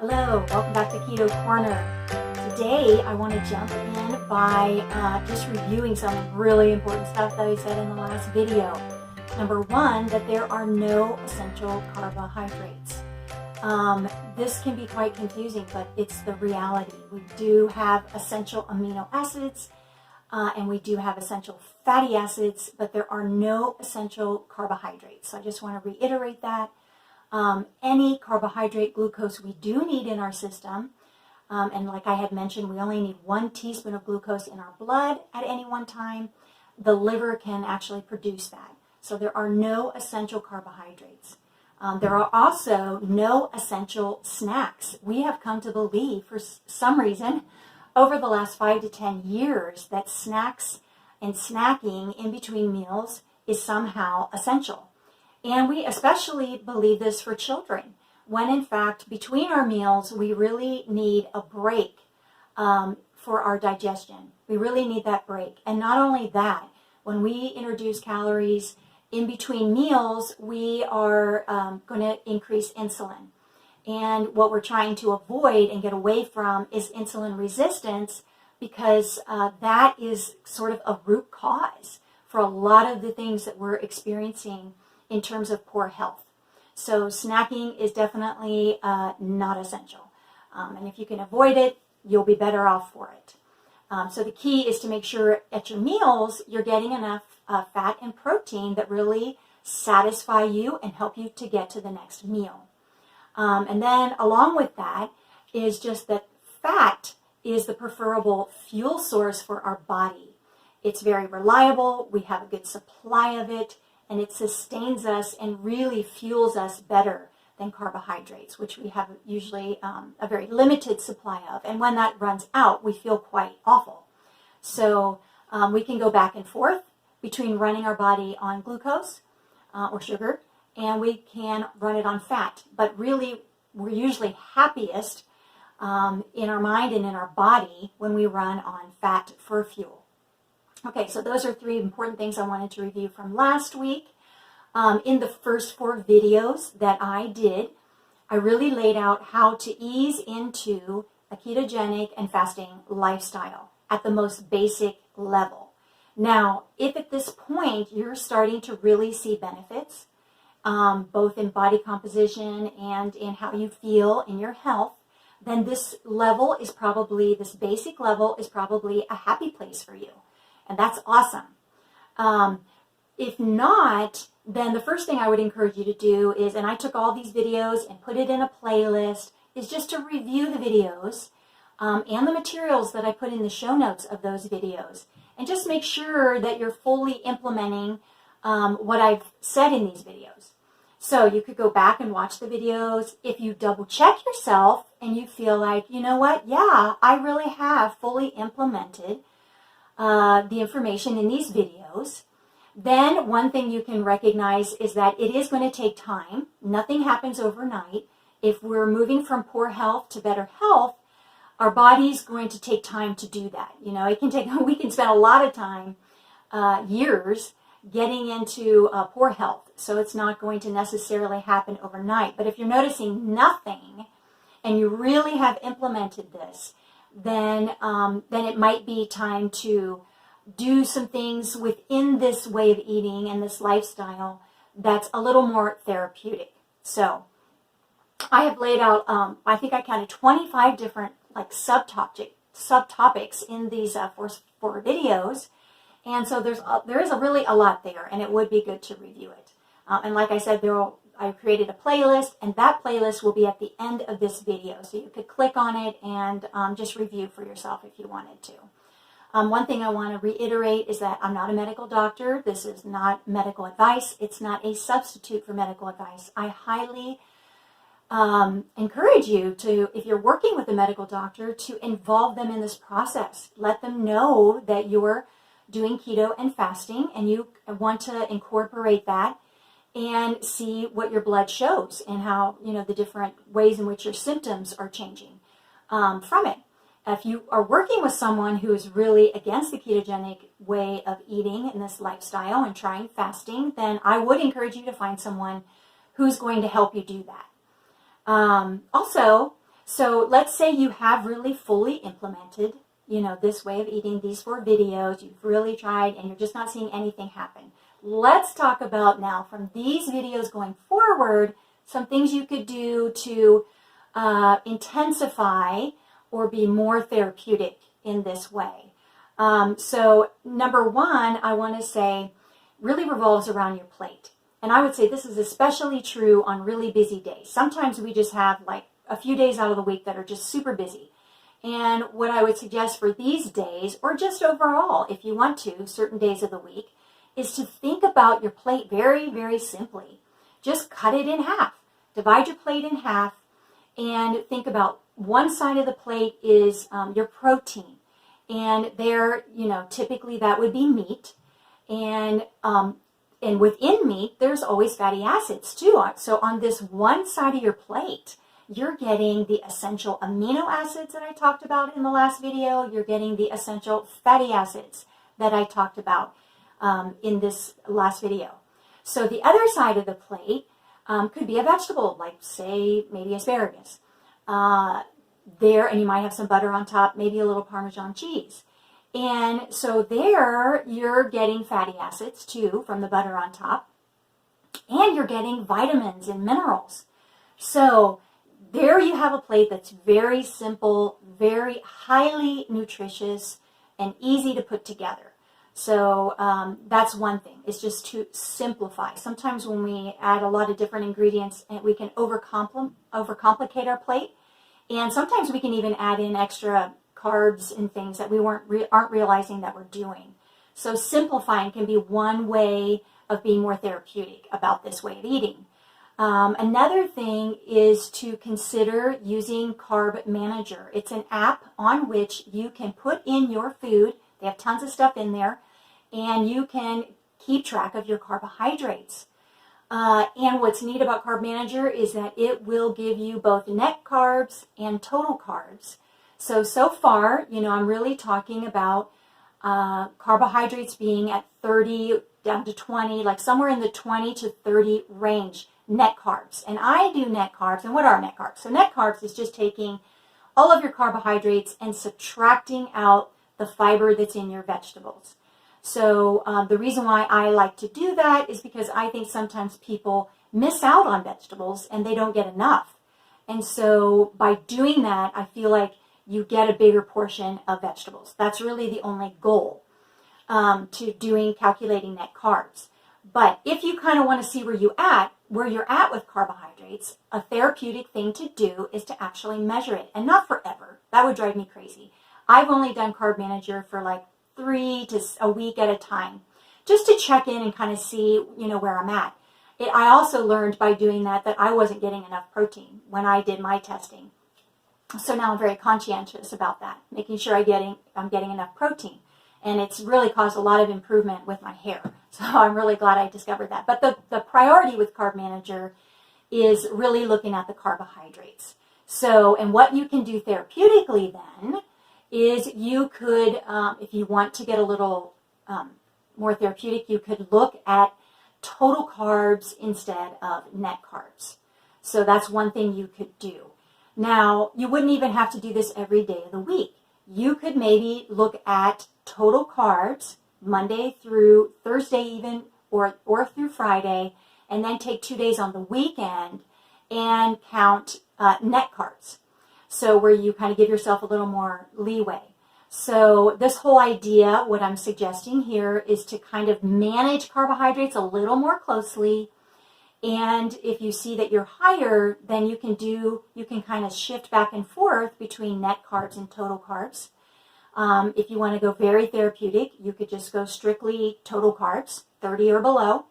Hello, welcome back to Keto Corner. Today I want to jump in by just reviewing some really important stuff that I said in the last video. Number one, that there are no essential carbohydrates. This can be quite confusing, but it's the reality. We do have essential amino acids and we do have essential fatty acids, but there are no essential carbohydrates. So I just want to reiterate that. Any carbohydrate, glucose we do need in our system, and like I had mentioned, we only need 1 teaspoon of glucose in our blood at any one time. The liver can actually produce that. So there are no essential carbohydrates. There are also no essential snacks. We have come to believe for some reason over the last 5 to 10 years that snacks and snacking in between meals is somehow essential. And we especially believe this for children, when in fact, between our meals, we really need a break for our digestion. We really need that break. And not only that, when we introduce calories in between meals, we are going to increase insulin. And what we're trying to avoid and get away from is insulin resistance, because that is sort of a root cause for a lot of the things that we're experiencing in terms of poor health. So snacking is definitely not essential. And if you can avoid it, you'll be better off for it. So the key is to make sure at your meals you're getting enough fat and protein that really satisfy you and help you to get to the next meal. And then along with that is just that fat is the preferable fuel source for our body. It's very reliable. We have a good supply of it. And it sustains us and really fuels us better than carbohydrates, which we have usually a very limited supply of. And when that runs out, we feel quite awful. So we can go back and forth between running our body on glucose or sugar, and we can run it on fat. But really, we're usually happiest in our mind and in our body when we run on fat for fuel. Okay, so those are 3 important things I wanted to review from last week. In the first 4 videos that I did, I really laid out how to ease into a ketogenic and fasting lifestyle at the most basic level. Now, if at this point you're starting to really see benefits, both in body composition and in how you feel in your health, then this basic level is probably a happy place for you. And that's awesome. If not, then the first thing I would encourage you to do is, and I took all these videos and put it in a playlist, is just to review the videos and the materials that I put in the show notes of those videos. And just make sure that you're fully implementing what I've said in these videos. So you could go back and watch the videos. If you double check yourself and you feel like, you know what, yeah, I really have fully implemented the information in these videos, then one thing you can recognize is that it is going to take time. Nothing happens overnight. If we're moving from poor health to better health, our body's going to take time to do that. You know, we can spend a lot of time, years, getting into poor health. So it's not going to necessarily happen overnight. But if you're noticing nothing and you really have implemented this, then it might be time to do some things within this way of eating and this lifestyle that's a little more therapeutic. So I have laid out, I think I counted 25 different subtopics in these 4 videos. And so there is really a lot there, and it would be good to review it. And like I said, I created a playlist, and that playlist will be at the end of this video. So you could click on it and just review for yourself if you wanted to. One thing I want to reiterate is that I'm not a medical doctor. This is not medical advice. It's not a substitute for medical advice. I highly encourage you to, if you're working with a medical doctor, to involve them in this process. Let them know that you're doing keto and fasting and you want to incorporate that and see what your blood shows and how, the different ways in which your symptoms are changing from it. If you are working with someone who is really against the ketogenic way of eating in this lifestyle and trying fasting, then I would encourage you to find someone who's going to help you do that. Also, So let's say you have really fully implemented, this way of eating, these 4 videos, you've really tried and you're just not seeing anything happen. Let's talk about now, from these videos going forward, some things you could do to intensify or be more therapeutic in this way. So number 1, I want to say, really revolves around your plate. And I would say this is especially true on really busy days. Sometimes we just have like a few days out of the week that are just super busy. And what I would suggest for these days, or just overall, if you want to, certain days of the week, is to think about your plate very, very simply. Just cut it in half. Divide your plate in half and think about one side of the plate is your protein. And there, typically that would be meat. And within meat, there's always fatty acids too. So on this one side of your plate, you're getting the essential amino acids that I talked about in the last video. You're getting the essential fatty acids that I talked about in this last video. So the other side of the plate could be a vegetable, like say maybe asparagus. And you might have some butter on top, maybe a little Parmesan cheese. And so there you're getting fatty acids too from the butter on top. And you're getting vitamins and minerals. So there you have a plate that's very simple, very highly nutritious, and easy to put together. So that's one thing, is just to simplify. Sometimes when we add a lot of different ingredients, we can overcomplicate our plate. And sometimes we can even add in extra carbs and things that we aren't realizing that we're doing. So simplifying can be one way of being more therapeutic about this way of eating. Another thing is to consider using Carb Manager. It's an app on which you can put in your food. They have tons of stuff in there, and you can keep track of your carbohydrates. And what's neat about Carb Manager is that it will give you both net carbs and total carbs. So far, I'm really talking about carbohydrates being at 30 down to 20, like somewhere in the 20 to 30 range, net carbs. And I do net carbs. And what are net carbs? So net carbs is just taking all of your carbohydrates and subtracting out the fiber that's in your vegetables. So the reason why I like to do that is because I think sometimes people miss out on vegetables and they don't get enough. And so by doing that, I feel like you get a bigger portion of vegetables. That's really the only goal to calculating net carbs. But if you kind of want to see where you're at with carbohydrates, a therapeutic thing to do is to actually measure it, and not forever. That would drive me crazy. I've only done Carb Manager for like 3 to a week at a time, just to check in and kind of see, where I'm at. I also learned by doing that I wasn't getting enough protein when I did my testing. So now I'm very conscientious about that, making sure I'm getting enough protein. And it's really caused a lot of improvement with my hair. So I'm really glad I discovered that. But the priority with Carb Manager is really looking at the carbohydrates. So, and what you can do therapeutically then is you could, if you want to get a little more therapeutic, you could look at total carbs instead of net carbs. So that's one thing you could do. Now, you wouldn't even have to do this every day of the week. You could maybe look at total carbs Monday through Thursday even, or through Friday, and then take 2 days on the weekend and count net carbs. So where you kind of give yourself a little more leeway. So this whole idea, what I'm suggesting here, is to kind of manage carbohydrates a little more closely. And if you see that you're higher, then you can kind of shift back and forth between net carbs and total carbs. If you want to go very therapeutic, you could just go strictly total carbs, 30 or below.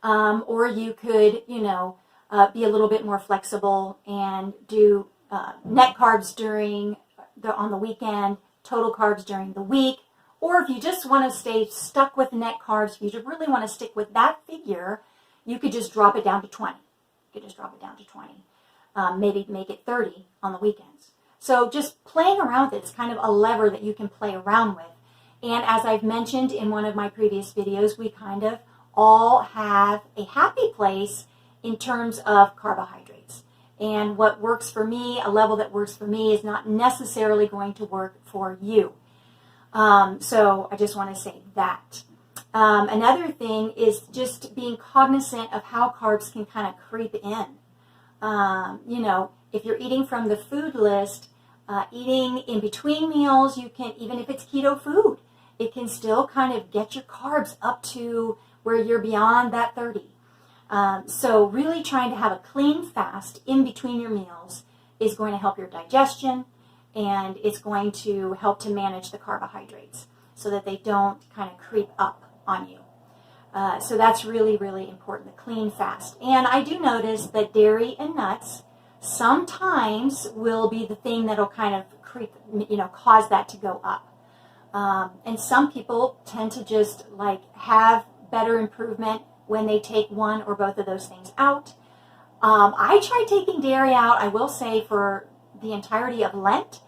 Or you could, be a little bit more flexible and do net carbs on the weekend, total carbs during the week. Or if you just want to stay stuck with net carbs, if you really want to stick with that figure, you could just drop it down to 20. Maybe make it 30 on the weekends. So just playing around with it, it's kind of a lever that you can play around with. And as I've mentioned in one of my previous videos, we kind of all have a happy place in terms of carbohydrates. And what works for me, a level that works for me, is not necessarily going to work for you. So I just want to say that. Another thing is just being cognizant of how carbs can kind of creep in. You know, if you're eating from the food list, eating in between meals, you can, even if it's keto food, it can still kind of get your carbs up to where you're beyond that 30. So really trying to have a clean fast in between your meals is going to help your digestion, and it's going to help to manage the carbohydrates so that they don't kind of creep up on you. So that's really, really important, the clean fast. And I do notice that dairy and nuts sometimes will be the thing that'll kind of creep, you know, cause that to go up. And some people tend to just like have better improvement when they take one or both of those things out. I tried taking dairy out, I will say, for the entirety of Lent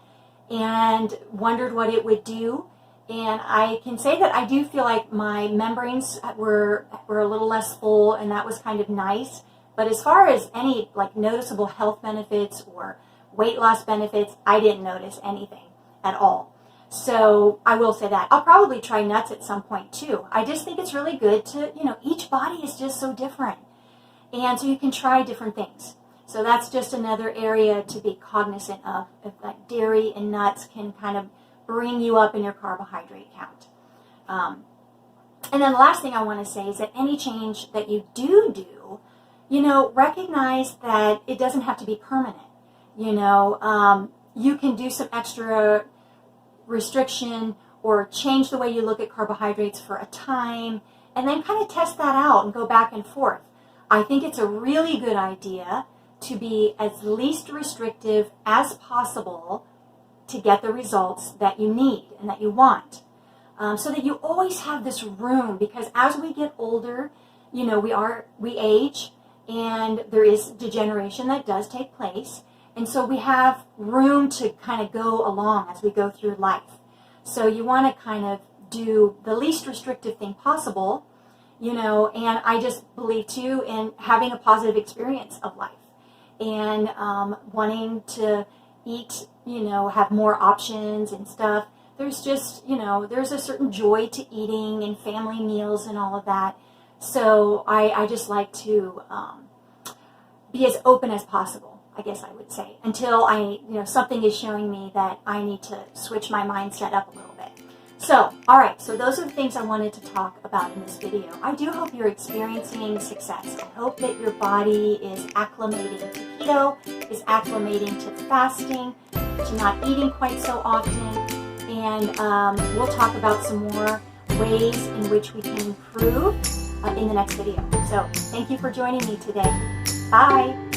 and wondered what it would do. And I can say that I do feel like my membranes were a little less full, and that was kind of nice. But as far as any like noticeable health benefits or weight loss benefits, I didn't notice anything at all. So I will say that. I'll probably try nuts at some point too. I just think it's really good to, you know, each body is just so different. And so you can try different things. So that's just another area to be cognizant of, if like dairy and nuts can kind of bring you up in your carbohydrate count. And then the last thing I want to say is that any change that you do, you know, recognize that it doesn't have to be permanent. You know, you can do some extra restriction or change the way you look at carbohydrates for a time and then kind of test that out and go back and forth. I think it's a really good idea to be as least restrictive as possible to get the results that you need and that you want. So that you always have this room, because as we get older, you know, we age, and there is degeneration that does take place. And so we have room to kind of go along as we go through life. So you want to kind of do the least restrictive thing possible, you know, and I just believe too in having a positive experience of life and wanting to eat, you know, have more options and stuff. There's just, you know, there's a certain joy to eating and family meals and all of that. So I just like to be as open as possible, I guess I would say, until something is showing me that I need to switch my mindset up a little bit. So, all right, so those are the things I wanted to talk about in this video. I do hope you're experiencing success. I hope that your body is acclimating to keto, is acclimating to fasting, to not eating quite so often, and we'll talk about some more ways in which we can improve in the next video. So, thank you for joining me today. Bye.